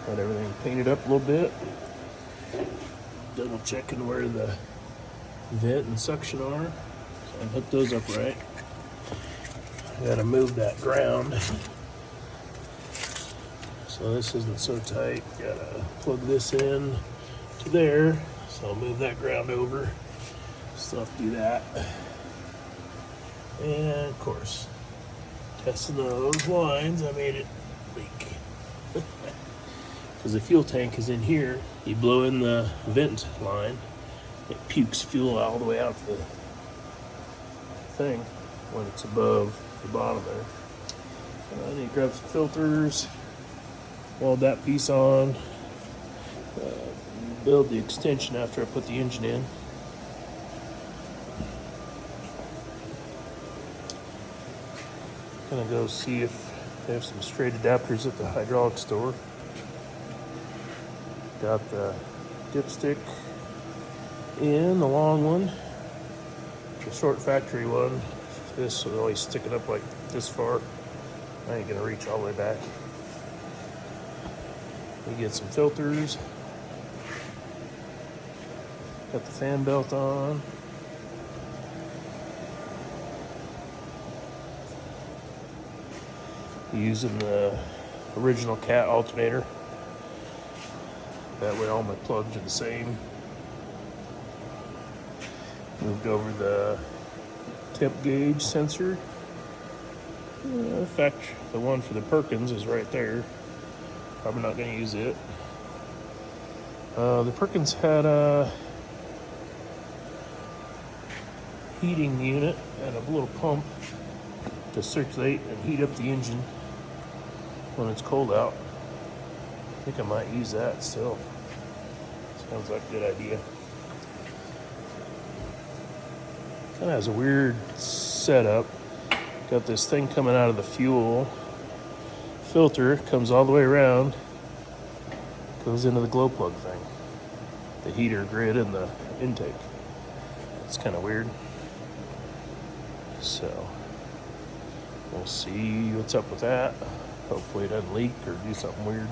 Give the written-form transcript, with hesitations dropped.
Got everything painted up a little bit. Double checking where the vent and suction are. So I hooked those up right. I gotta move that ground. So this isn't so tight. Gotta plug this in to there. So I'll move that ground over. Still have to do that. And of course, testing those lines, I made it leak. Because the fuel tank is in here. You blow in the vent line, it pukes fuel all the way out to the thing when it's above the bottom there. I need to grab some filters, weld that piece on, build the extension after I put the engine in. Gonna go see if they have some straight adapters at the hydraulic store. Got the dipstick in, the long one, the short factory one. This will always stick it up like this far. I ain't gonna reach all the way back. We get some filters. Got the fan belt on. Using the original cat alternator. That way all my plugs are the same. Moved over the temp gauge sensor. In fact, the one for the Perkins is right there. Probably not going to use it. The Perkins had a heating unit and a little pump to circulate and heat up the engine when it's cold out. I think I might use that still. Sounds like a good idea. Kind of has a weird setup. Got this thing coming out of the fuel filter, comes all the way around, goes into the glow plug thing, the heater grid and the intake. It's kind of weird. So we'll see what's up with that. Hopefully it doesn't leak or do something weird.